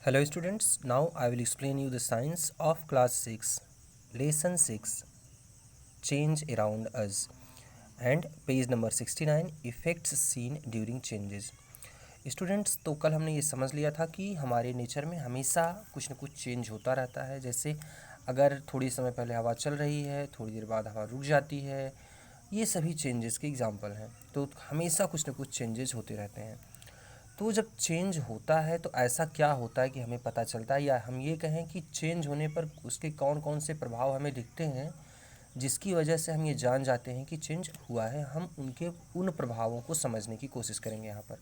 Hello students, now I will explain you the science of class 6, lesson 6, change around us and page number 69 effects seen during changes. Students तो कल हमने ये समझ लिया था कि हमारे नेचर में हमेशा कुछ न कुछ चेंज होता रहता है। जैसे अगर थोड़ी समय पहले हवा चल रही है, थोड़ी देर बाद हवा रुक जाती है, ये सभी चेंजेस के एग्जाम्पल हैं। तो हमेशा कुछ न कुछ चेंजेस होते रहते हैं। तो जब चेंज होता है तो ऐसा क्या होता है कि हमें पता चलता है, या हम ये कहें कि चेंज होने पर उसके कौन कौन से प्रभाव हमें दिखते हैं जिसकी वजह से हम ये जान जाते हैं कि चेंज हुआ है। हम उन प्रभावों को समझने की कोशिश करेंगे यहाँ पर।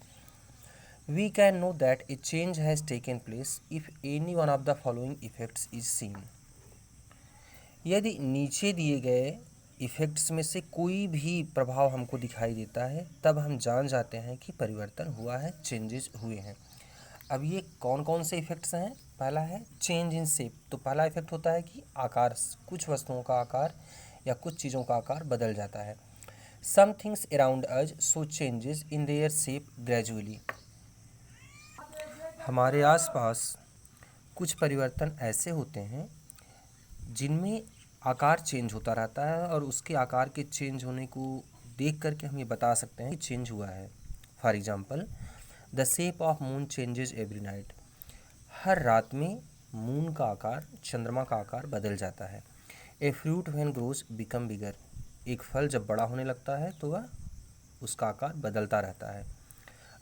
We can know that a change has taken place if any one of the following effects is seen. यदि नीचे दिए गए इफ़ेक्ट्स में से कोई भी प्रभाव हमको दिखाई देता है तब हम जान जाते हैं कि परिवर्तन हुआ है, चेंजेस हुए हैं। अब ये कौन कौन से इफ़ेक्ट्स हैं? पहला है चेंज इन शेप। तो पहला इफ़ेक्ट होता है कि आकार, कुछ वस्तुओं का आकार या कुछ चीज़ों का आकार बदल जाता है। Some things around us show changes in their shape gradually. हमारे आसपास कुछ परिवर्तन ऐसे होते हैं जिनमें आकार चेंज होता रहता है और उसके आकार के चेंज होने को देख करके हम ये बता सकते हैं कि चेंज हुआ है। For example, the shape of moon changes every night. हर रात में मून का आकार, चंद्रमा का आकार बदल जाता है। A fruit when grows become bigger. एक फल जब बड़ा होने लगता है तो वह उसका आकार बदलता रहता है।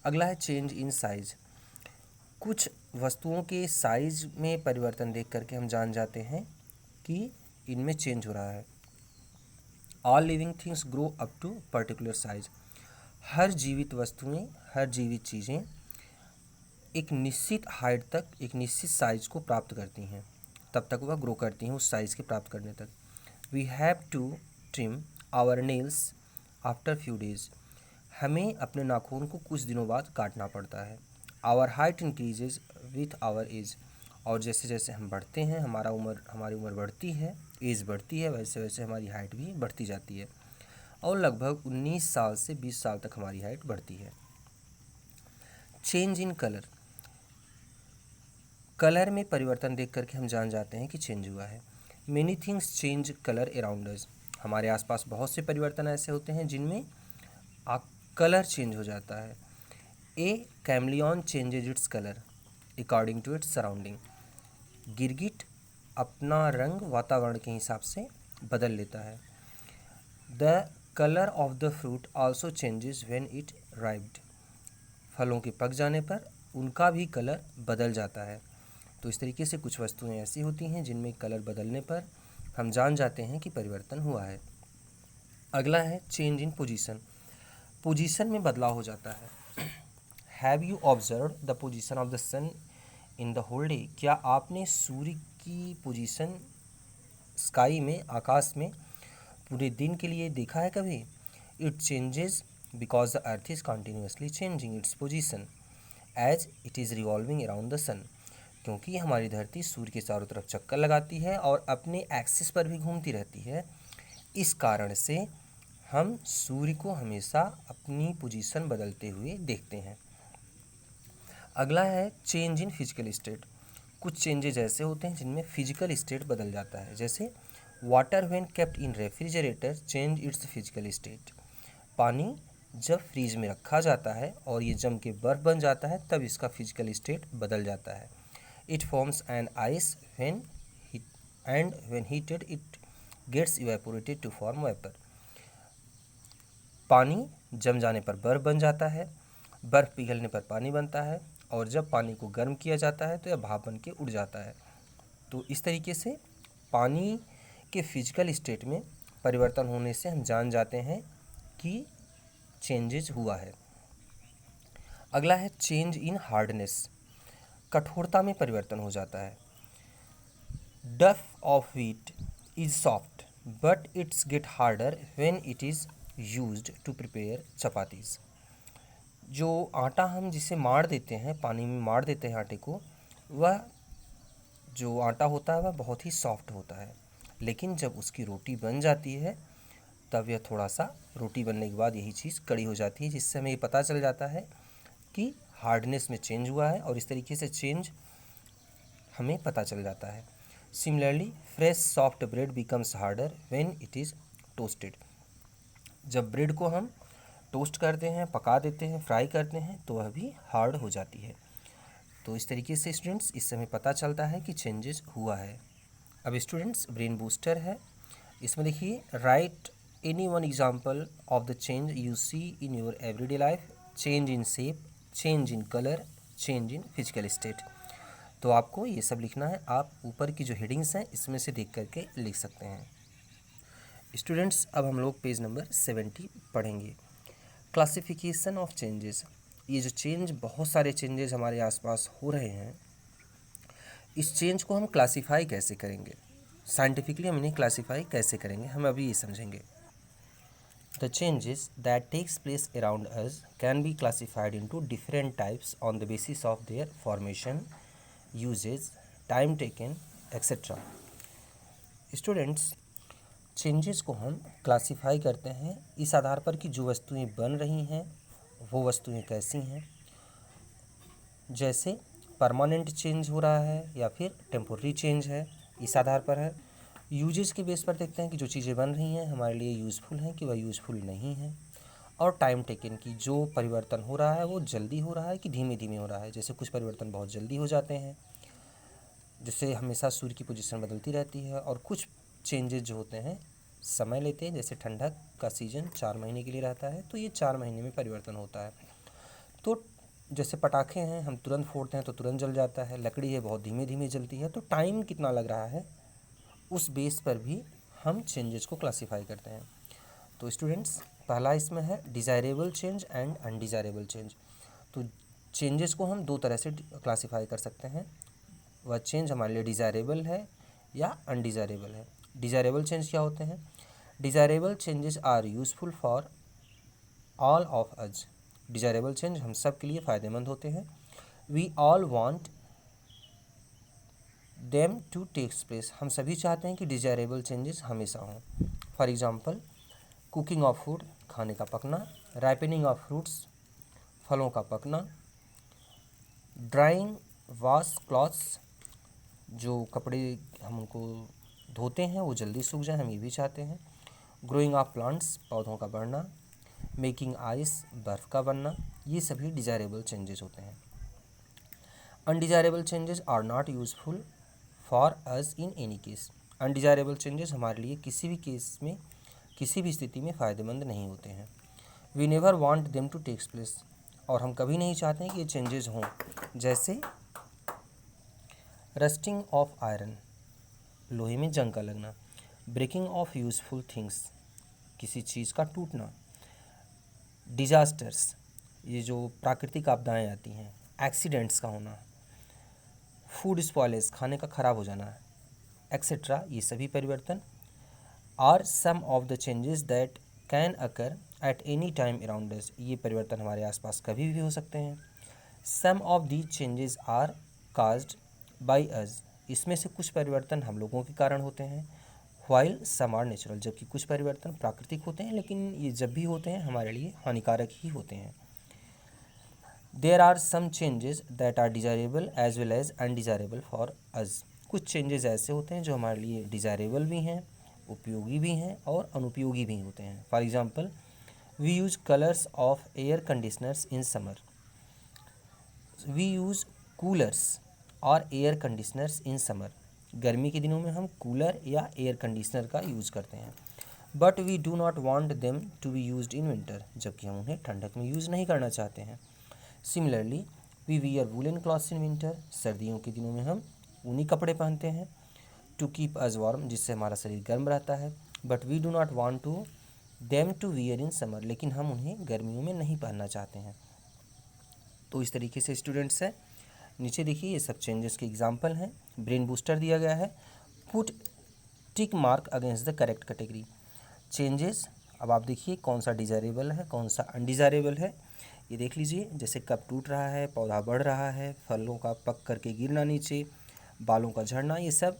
अगला है चेंज इन साइज। कुछ वस्तुओं के साइज में परिवर्तन देख करके हम जान जाते हैं कि इनमें चेंज हो रहा है। All living things grow up to particular size. हर जीवित वस्तुएं, हर जीवित चीज़ें एक निश्चित हाइट तक, एक निश्चित साइज को प्राप्त करती हैं, तब तक वह ग्रो करती हैं उस साइज़ के प्राप्त करने तक। We have to trim our nails after few days. हमें अपने नाखून को कुछ दिनों बाद काटना पड़ता है। Our height increases with our age. और जैसे जैसे हम बढ़ते हैं, हमारी उम्र बढ़ती है, एज बढ़ती है, वैसे वैसे हमारी हाइट भी बढ़ती जाती है और लगभग 19 साल से 20 साल तक हमारी हाइट बढ़ती है। Change in colour. कलर में परिवर्तन देख करके हम जान जाते हैं कि चेंज हुआ है। Many things change colour around us. हमारे आसपास बहुत से परिवर्तन ऐसे होते हैं जिनमें कलर चेंज हो जाता है। A chameleon changes its colour according to its surrounding. गिरगिट अपना रंग वातावरण के हिसाब से बदल लेता है। The colour of the fruit also changes when it riped. फलों के पक जाने पर उनका भी कलर बदल जाता है। तो इस तरीके से कुछ वस्तुएं ऐसी होती हैं जिनमें कलर बदलने पर हम जान जाते हैं कि परिवर्तन हुआ है। अगला है चेंज इन पोजीशन। पोजीशन में बदलाव हो जाता है। Have you observe the position of the sun in the whole day. क्या आपने सूर्य की पोजीशन स्काई में, आकाश में पूरे दिन के लिए देखा है कभी? It changes because the earth is continuously changing its position as it is revolving around the sun. क्योंकि हमारी धरती सूर्य के चारों तरफ चक्कर लगाती है और अपने एक्सिस पर भी घूमती रहती है, इस कारण से हम सूर्य को हमेशा अपनी पोजीशन बदलते हुए देखते हैं। अगला है चेंज इन फिजिकल स्टेट। कुछ चेंजेज ऐसे होते हैं जिनमें फिजिकल स्टेट बदल जाता है। जैसे water when kept in refrigerator change it's physical state. पानी जब फ्रीज में रखा जाता है और ये जम के बर्फ़ बन जाता है तब इसका फिजिकल स्टेट बदल जाता है। It forms an ice when heated it gets evaporated to form vapour. पानी जम जाने पर बर्फ़ बन जाता है, बर्फ़ पिघलने पर पानी बनता है और जब पानी को गर्म किया जाता है तो यह भाप बन के उड़ जाता है। तो इस तरीके से पानी के फिजिकल स्टेट में परिवर्तन होने से हम जान जाते हैं कि चेंजेज हुआ है। अगला है चेंज इन हार्डनेस। कठोरता में परिवर्तन हो जाता है। Dough of wheat is soft but its get harder when it is used to prepare chapatis. जो आटा हम जिसे मार देते हैं, पानी में मार देते हैं आटे को, वह जो आटा होता है वह बहुत ही सॉफ्ट होता है, लेकिन जब उसकी रोटी बन जाती है तब यह थोड़ा सा, रोटी बनने के बाद यही चीज़ कड़ी हो जाती है, जिससे हमें ये पता चल जाता है कि हार्डनेस में चेंज हुआ है। और इस तरीके से चेंज हमें पता चल जाता है। Similarly fresh soft bread becomes harder when it is toasted. जब ब्रेड को हम टोस्ट करते हैं, पका देते हैं, फ्राई करते हैं, तो वह भी हार्ड हो जाती है। तो इस तरीके से स्टूडेंट्स इससे हमें पता चलता है कि चेंजेस हुआ है। अब स्टूडेंट्स ब्रेन बूस्टर है, इसमें देखिए write any one example of the change you see in your everyday life, change in shape, change in colour, change in physical state. तो आपको ये सब लिखना है। आप ऊपर की जो हेडिंग्स हैं इसमें से देख करके लिख सकते हैं। स्टूडेंट्स अब हम लोग पेज नंबर 70 पढ़ेंगे। Classification of changes. ये जो चेंज, बहुत सारे चेंजेस हमारे आसपास हो रहे हैं, इस चेंज को हम क्लासीफाई कैसे करेंगे, साइंटिफिकली हम इन्हें क्लासीफाई कैसे करेंगे, हम अभी ये समझेंगे। The changes that takes place around us can be classified into different types on the basis of their formation, uses, time taken etcetera. Students changes को हम क्लासीफाई करते हैं इस आधार पर कि जो वस्तुएं बन रही हैं वो वस्तुएं कैसी हैं, जैसे परमानेंट चेंज हो रहा है या फिर टेम्पोररी चेंज है, इस आधार पर है। यूजेस के बेस पर देखते हैं कि जो चीज़ें बन रही हैं हमारे लिए यूज़फुल हैं कि वह यूज़फुल नहीं है। और टाइम टेकन की जो परिवर्तन हो रहा है वो जल्दी हो रहा है कि धीमे धीमे हो रहा है। जैसे कुछ परिवर्तन बहुत जल्दी हो जाते हैं, जैसे हमेशा सूर्य की पोजीशन बदलती रहती है, और कुछ चेंजेस जो होते हैं समय लेते हैं, जैसे ठंडक का सीज़न 4 महीने के लिए रहता है, तो ये 4 महीने में परिवर्तन होता है। तो जैसे पटाखे हैं, हम तुरंत फोड़ते हैं तो तुरंत जल जाता है, लकड़ी है बहुत धीमे धीमे जलती है, तो टाइम कितना लग रहा है उस बेस पर भी हम चेंजेस को क्लासीफाई करते हैं। तो स्टूडेंट्स पहला इसमें है desirable change and undesirable change. तो चेंजेस को हम दो तरह से क्लासीफाई कर सकते हैं, वह चेंज हमारे लिए डिज़ायरेबल है या अनडिज़ायरेबल है। डिज़ायरेबल चेंज क्या होते हैं? Desirable changes are useful for all of us. Desirable change हम सब के लिए फ़ायदेमंद होते हैं। We all want them to takes place. हम सभी चाहते हैं कि डिज़ायरेबल चेंजेस हमेशा हों। For example cooking of food, खाने का पकना, राइपनिंग ऑफ फ्रूट्स, फलों का पकना, ड्राइंग वॉश क्लॉथ्स, जो कपड़े हम उनको धोते हैं वो जल्दी सूख जाए, हम ये भी चाहते हैं। ग्रोइंग ऑफ प्लांट्स, पौधों का बढ़ना, मेकिंग आइस, बर्फ़ का बनना, ये सभी डिज़ायरेबल चेंजेस होते हैं। Undesirable changes are not useful for us in any case. Undesirable changes हमारे लिए किसी भी केस में, किसी भी स्थिति में फ़ायदेमंद नहीं होते हैं। We never want them to takes place, और हम कभी नहीं चाहते हैं कि ये चेंजेस हों। जैसे रस्टिंग ऑफ आयरन, लोहे में जंग का लगना, ब्रेकिंग ऑफ यूज़फुल थिंग्स, किसी चीज़ का टूटना, डिज़ास्टर्स, ये जो प्राकृतिक आपदाएं आती हैं, एक्सीडेंट्स का होना, फूड स्पॉयलेज, खाने का ख़राब हो जाना, एक्सेट्रा, ये सभी परिवर्तन are some of the changes that can occur at any time around us. ये परिवर्तन हमारे आसपास कभी भी हो सकते हैं। Some of these changes are caused by us. इसमें से कुछ परिवर्तन हम लोगों के कारण होते हैं। वाइल सम आर नेचुरल, जबकि कुछ परिवर्तन प्राकृतिक होते हैं, लेकिन ये जब भी होते हैं हमारे लिए हानिकारक ही होते हैं। There are some changes that are desirable as well as undesirable for us. कुछ चेंजेस ऐसे होते हैं जो हमारे लिए डिज़ायरेबल भी हैं, उपयोगी भी हैं और अनुपयोगी भी होते हैं। For example we use coolers of air conditioners in summer. We use coolers और एयर कंडीशनर्स इन समर। गर्मी के दिनों में हम कूलर या एयर कंडीशनर का यूज़ करते हैं। But we do not want them to be used in winter, जबकि हम उन्हें ठंडक में यूज़ नहीं करना चाहते हैं। Similarly we wear woollen clothes in winter. सर्दियों के दिनों में हम ऊनी कपड़े पहनते हैं। टू कीप अस वार्म, जिससे हमारा शरीर गर्म रहता है। But we do not want to them to wear in summer, लेकिन हम उन्हें गर्मियों में नहीं पहनना चाहते हैं। तो इस तरीके से स्टूडेंट्स है, नीचे देखिए ये सब चेंजेस के एग्जाम्पल हैं। ब्रेन बूस्टर दिया गया है। Put tick mark against the correct category. Changes, अब आप देखिए कौन सा डिज़ायरेबल है, कौन सा अनडिज़ायरेबल है, ये देख लीजिए। जैसे कप टूट रहा है, पौधा बढ़ रहा है, फलों का पक करके गिरना नीचे, बालों का झड़ना, ये सब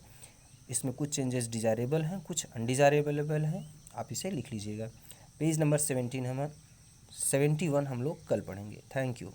इसमें कुछ चेंजेस डिज़ायरेबल हैं, कुछ अनडिज़ायरेबल हैं। आप इसे लिख लीजिएगा। पेज नंबर 71 हम लोग कल पढ़ेंगे। Thank you.